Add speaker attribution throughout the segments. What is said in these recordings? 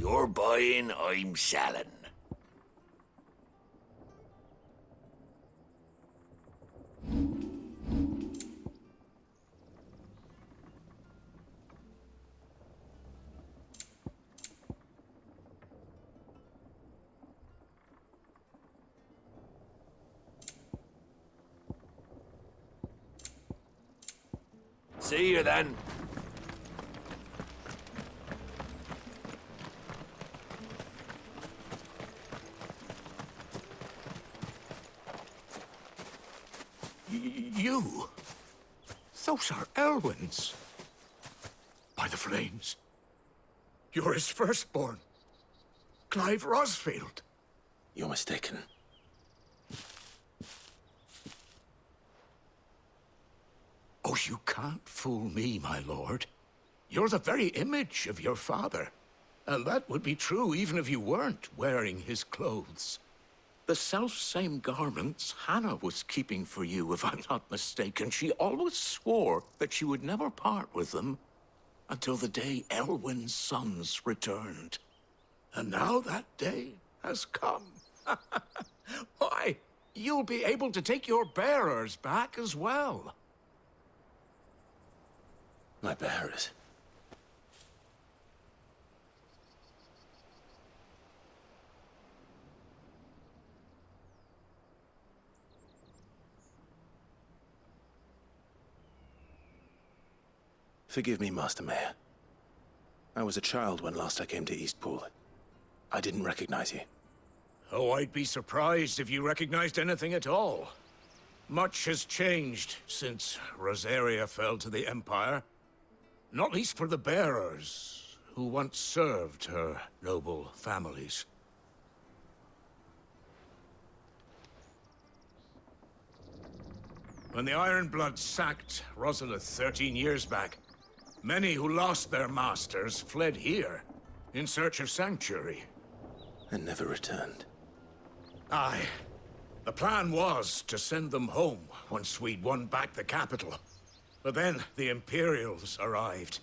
Speaker 1: You're buying, I'm selling. See you then.
Speaker 2: You? Those are Elwyn's. By the flames. You're his firstborn. Clive Rosfield.
Speaker 3: You're mistaken.
Speaker 2: Oh, you can't fool me, my lord. You're the very image of your father. And that would be true even if you weren't wearing his clothes. The self-same garments Hannah was keeping for you, if I'm not mistaken. She always swore that she would never part with them until the day Elwyn's sons returned. And now that day has come. Why, you'll be able to take your bearers back as well.
Speaker 3: My bearers. Forgive me, Master Mayor. I was a child when last I came to Eastpool. I didn't recognize you.
Speaker 2: Oh, I'd be surprised if you recognized anything at all. Much has changed since Rosaria fell to the Empire. Not least for the bearers, who once served her noble families. When the Ironbloods sacked Rosalith 13 years back, many who lost their masters fled here, in search of sanctuary.
Speaker 3: And never returned.
Speaker 2: Aye. The plan was to send them home once we'd won back the capital. But then the Imperials arrived.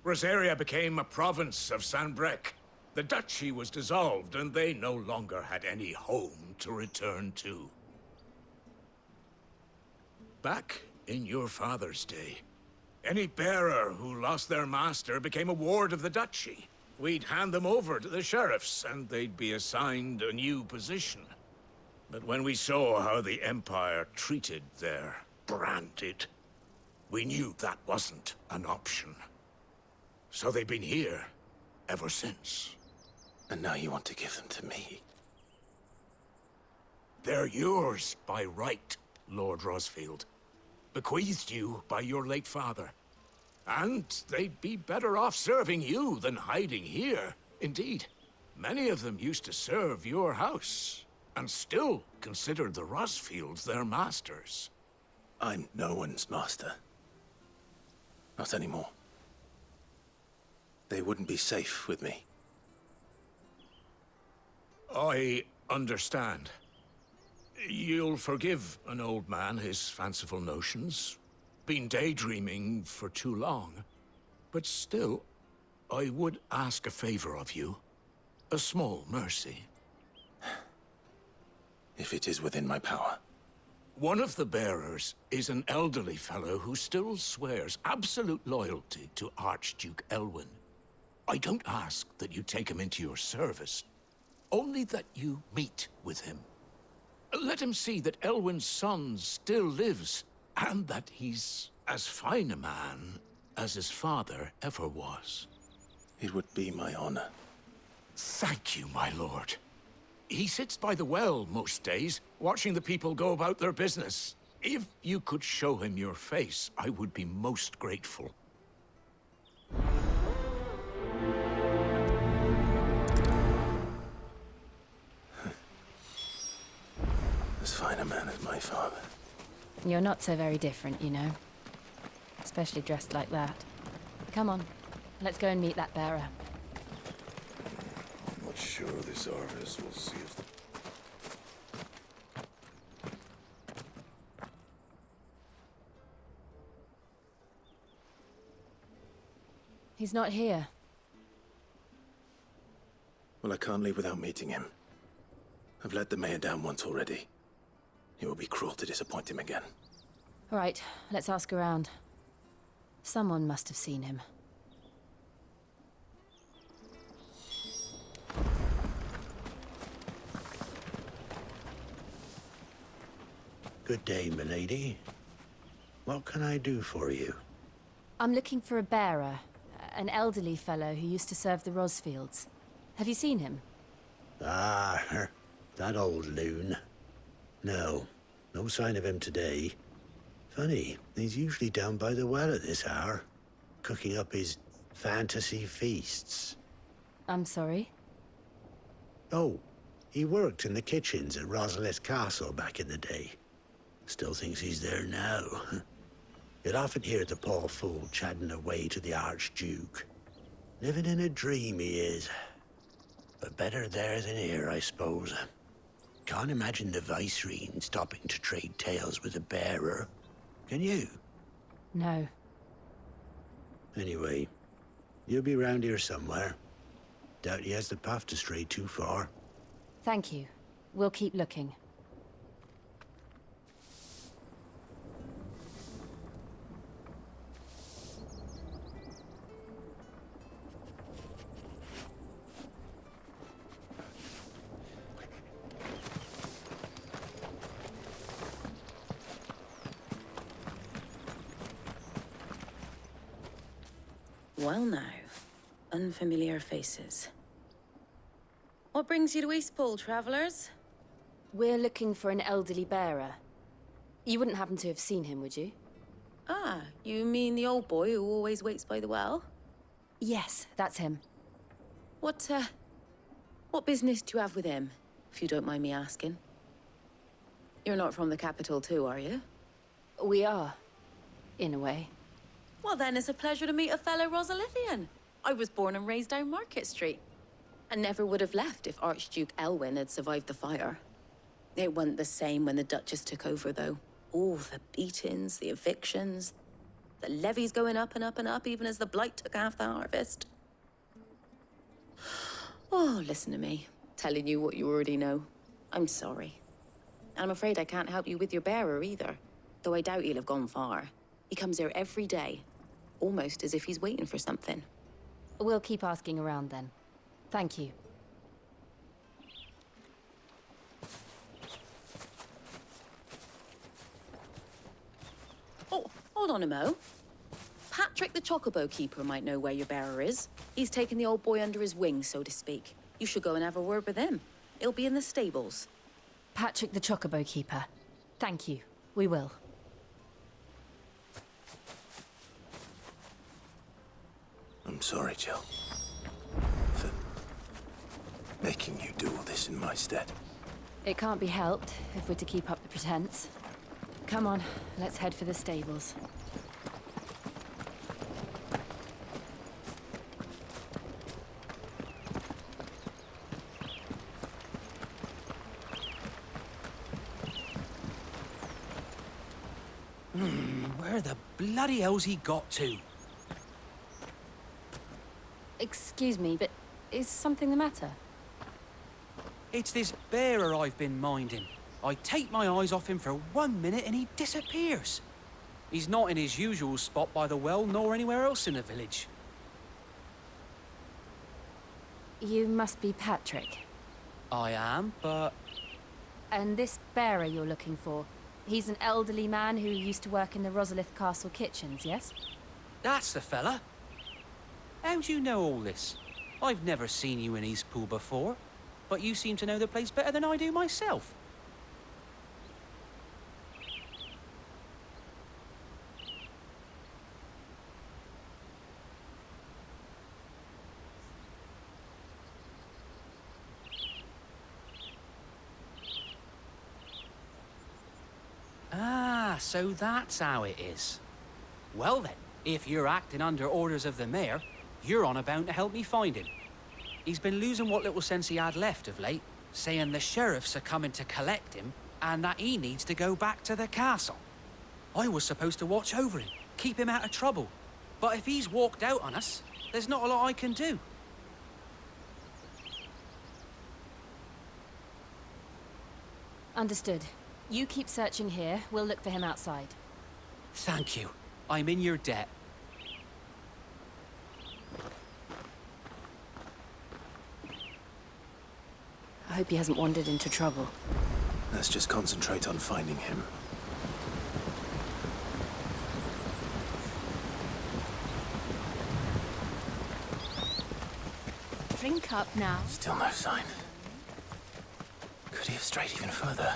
Speaker 2: Rosaria became a province of Sanbreque. The duchy was dissolved, and they no longer had any home to return to. Back in your father's day, any bearer who lost their master became a ward of the duchy. We'd hand them over to the sheriffs, and they'd be assigned a new position. But when we saw how the Empire treated their branded, we knew that wasn't an option. So they've been here ever since.
Speaker 3: And now you want to give them to me?
Speaker 2: They're yours by right, Lord Rosfield. Bequeathed you by your late father. And they'd be better off serving you than hiding here. Indeed, many of them used to serve your house, and still considered the Rosfields their masters.
Speaker 3: I'm no one's master. Not anymore. They wouldn't be safe with me.
Speaker 2: I understand. You'll forgive an old man his fanciful notions. Been daydreaming for too long. But still, I would ask a favor of you. A small mercy.
Speaker 3: If it is within my power.
Speaker 2: One of the bearers is an elderly fellow who still swears absolute loyalty to Archduke Elwyn. I don't ask that you take him into your service, only that you meet with him. Let him see that Elwyn's son still lives, and that he's as fine a man as his father ever was.
Speaker 3: It would be my honor.
Speaker 2: Thank you, my lord. He sits by the well most days, watching the people go about their business. If you could show him your face, I would be most grateful.
Speaker 3: As fine a man as my father.
Speaker 4: You're not so very different, you know. Especially dressed like that. Come on, let's go and meet that bearer.
Speaker 1: I'm not sure this Arvis will see us.
Speaker 4: He's not here.
Speaker 3: Well, I can't leave without meeting him. I've let the mayor down once already. It would be cruel to disappoint him again.
Speaker 4: All right, let's ask around. Someone must have seen him.
Speaker 5: Good day, milady. What can I do for you?
Speaker 4: I'm looking for a bearer, an elderly fellow who used to serve the Rosfields. Have you seen him?
Speaker 5: Ah, that old loon. No, no sign of him today. Funny, he's usually down by the well at this hour, cooking up his fantasy feasts.
Speaker 4: I'm sorry?
Speaker 5: Oh, he worked in the kitchens at Rosalith Castle back in the day. Still thinks he's there now. You'd often hear the poor fool chatting away to the Archduke. Living in a dream he is. But better there than here, I suppose. Can't imagine the Vicereine stopping to trade tales with a bearer. Can you?
Speaker 4: No.
Speaker 5: Anyway, you'll be round here somewhere. Doubt he has the path to stray too far.
Speaker 4: Thank you. We'll keep looking.
Speaker 6: Well now, unfamiliar faces. What brings you to Eastpool, travellers?
Speaker 4: We're looking for an elderly bearer. You wouldn't happen to have seen him, would you?
Speaker 6: Ah, you mean the old boy who always waits by the well?
Speaker 4: Yes, that's him.
Speaker 6: What business do you have with him, if you don't mind me asking? You're not from the capital too, are you?
Speaker 4: We are, in a way.
Speaker 6: Well then, it's a pleasure to meet a fellow Rosalithian. I was born and raised down Market Street. And never would have left if Archduke Elwyn had survived the fire. It wasn't the same when the Duchess took over, though. All the beatings, the evictions, the levies going up and up and up, even as the Blight took half the harvest. Oh, listen to me, telling you what you already know. I'm sorry. I'm afraid I can't help you with your bearer either, though I doubt he'll have gone far. He comes here every day, almost as if he's waiting for something.
Speaker 4: We'll keep asking around then. Thank you.
Speaker 6: Oh, hold on a mo. Patrick the Chocobo Keeper might know where your bearer is. He's taken the old boy under his wing, so to speak. You should go and have a word with him. He'll be in the stables.
Speaker 4: Patrick the Chocobo Keeper. Thank you. We will.
Speaker 3: I'm sorry, Jill. For making you do all this in my stead.
Speaker 4: It can't be helped if we're to keep up the pretense. Come on, let's head for the stables.
Speaker 7: Where the bloody hell's he got to?
Speaker 4: Excuse me, but is something the matter?
Speaker 7: It's this bearer I've been minding. I take my eyes off him for 1 minute and he disappears. He's not in his usual spot by the well, nor anywhere else in the village.
Speaker 4: You must be Patrick.
Speaker 7: I am, but...
Speaker 4: And this bearer you're looking for, he's an elderly man who used to work in the Rosalith Castle kitchens, yes?
Speaker 7: That's the fella. How do you know all this? I've never seen you in Eastpool before, but you seem to know the place better than I do myself. Ah, so that's how it is. Well then, if you're acting under orders of the mayor, you're on about to help me find him. He's been losing what little sense he had left of late, saying the sheriffs are coming to collect him and that he needs to go back to the castle. I was supposed to watch over him, keep him out of trouble. But if he's walked out on us, there's not a lot I can do.
Speaker 4: Understood. You keep searching here. We'll look for him outside.
Speaker 7: Thank you. I'm in your debt.
Speaker 4: I hope he hasn't wandered into trouble.
Speaker 3: Let's just concentrate on finding him.
Speaker 4: Drink up now.
Speaker 3: Still no sign. Could he have strayed even further?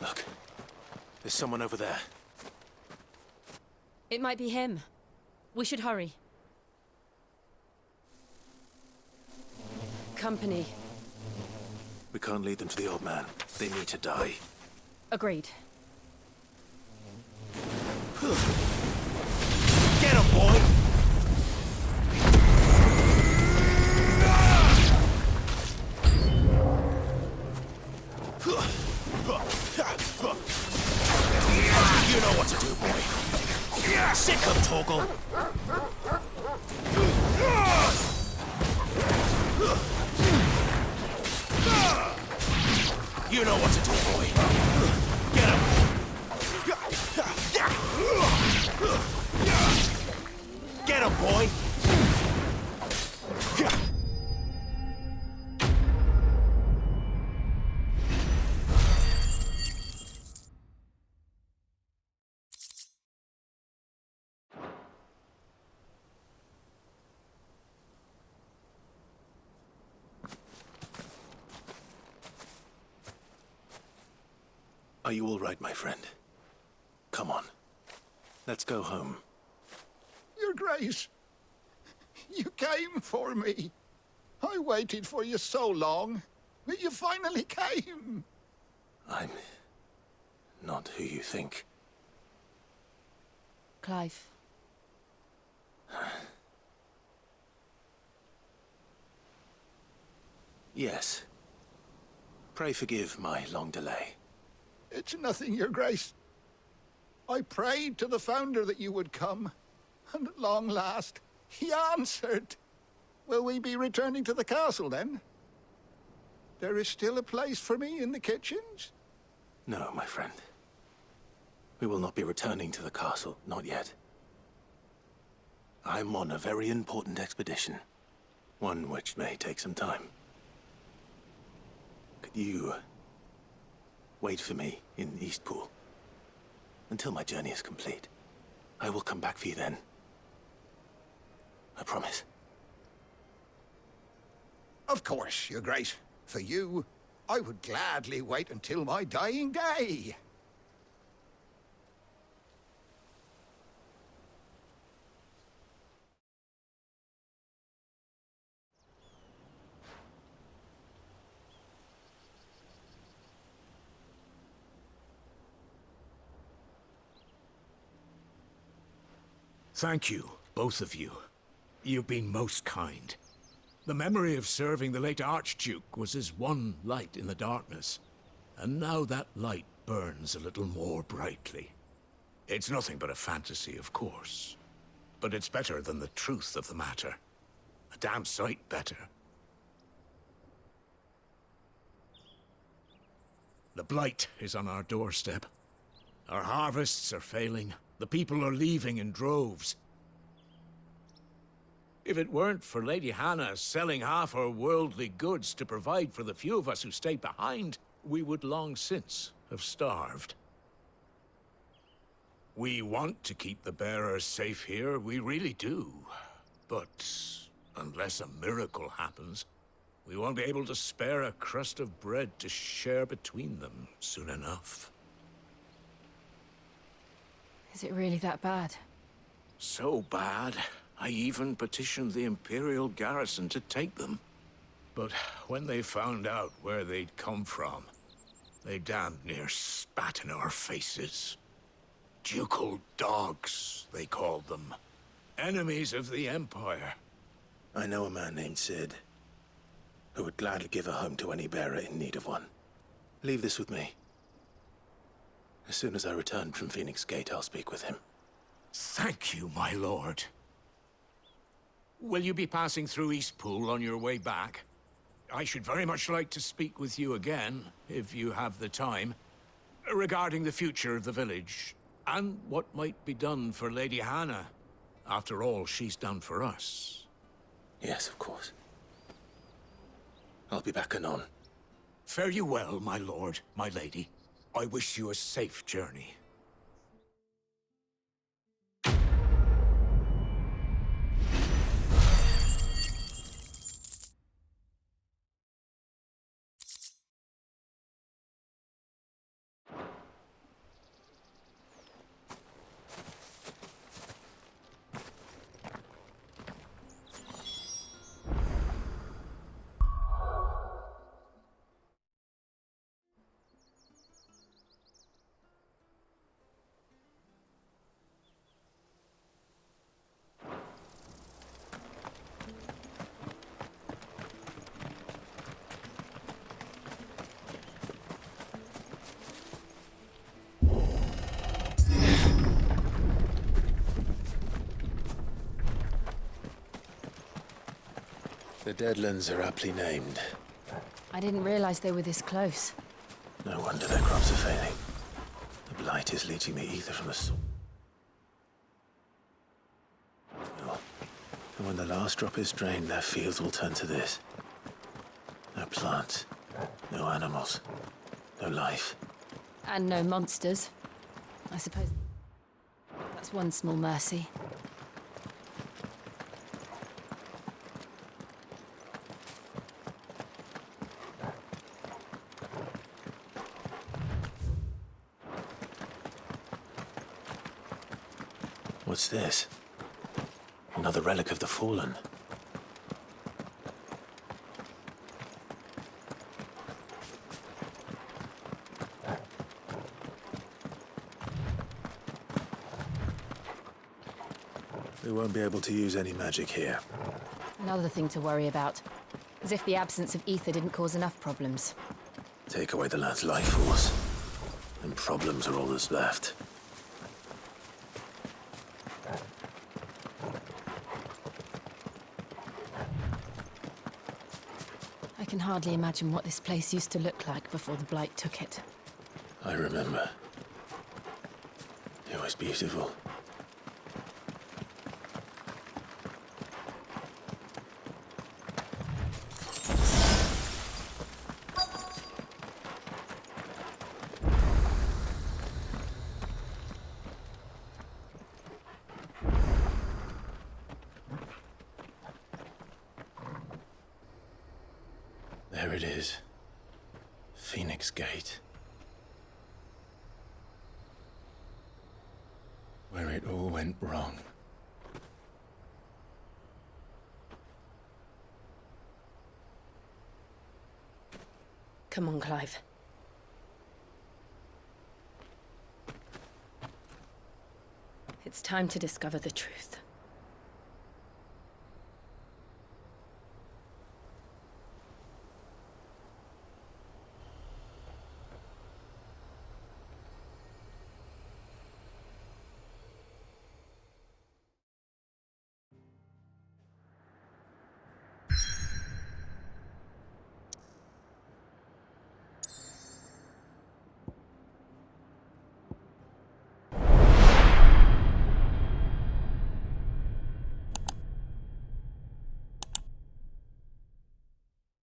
Speaker 3: Look, there's someone over there.
Speaker 4: It might be him. We should hurry. Company.
Speaker 3: We can't lead them to the old man. They need to die.
Speaker 4: Agreed.
Speaker 3: Get him, boy! You know what to do, boy. Sick him, Torgal. You know what to do, boy. Get him. Get him, boy. Are you all right, my friend? Come on. Let's go home.
Speaker 8: Your Grace, you came for me. I waited for you so long, but you finally came.
Speaker 3: I'm not who you think.
Speaker 4: Clive.
Speaker 3: Yes. Pray forgive my long delay.
Speaker 8: It's nothing, Your Grace. I prayed to the Founder that you would come, and at long last, he answered. Will we be returning to the castle, then? There is still a place for me in the kitchens?
Speaker 3: No, my friend. We will not be returning to the castle, not yet. I'm on a very important expedition. One which may take some time. Could you wait for me in Eastpool until my journey is complete? I will come back for you then. I promise.
Speaker 8: Of course, Your Grace. For you, I would gladly wait until my dying day.
Speaker 2: Thank you, both of you. You've been most kind. The memory of serving the late Archduke was as one light in the darkness, and now that light burns a little more brightly. It's nothing but a fantasy, of course, but it's better than the truth of the matter. A damn sight better. The Blight is on our doorstep. Our harvests are failing. The people are leaving in droves. If it weren't for Lady Hannah selling half her worldly goods to provide for the few of us who stayed behind, we would long since have starved. We want to keep the bearers safe here, we really do. But unless a miracle happens, we won't be able to spare a crust of bread to share between them soon enough.
Speaker 4: Is it really that bad?
Speaker 2: So bad, I even petitioned the Imperial garrison to take them. But when they found out where they'd come from, they damned near spat in our faces. Ducal dogs, they called them. Enemies of the Empire.
Speaker 3: I know a man named Sid, who would gladly give a home to any bearer in need of one. Leave this with me. As soon as I return from Phoenix Gate, I'll speak with him.
Speaker 2: Thank you, my lord. Will you be passing through Eastpool on your way back? I should very much like to speak with you again, if you have the time, regarding the future of the village, and what might be done for Lady Hannah. After all she's done for us.
Speaker 3: Yes, of course. I'll be back anon.
Speaker 2: Fare you well, my lord, my lady. I wish you a safe journey.
Speaker 3: The Deadlands are aptly named.
Speaker 4: I didn't realize they were this close.
Speaker 3: No wonder their crops are failing. The Blight is leaching the ether from the soil. And when the last drop is drained, their fields will turn to this. No plants, no animals, no life.
Speaker 4: And no monsters. I suppose that's one small mercy.
Speaker 3: What's this? Another relic of the Fallen. We won't be able to use any magic here.
Speaker 4: Another thing to worry about. As if the absence of ether didn't cause enough problems.
Speaker 3: Take away the lad's life force, and problems are all that's left.
Speaker 4: I can hardly imagine what this place used to look like before the Blight took it.
Speaker 3: I remember. It was beautiful. There it is. Phoenix Gate. Where it all went wrong.
Speaker 6: Come on, Clive. It's time to discover the truth.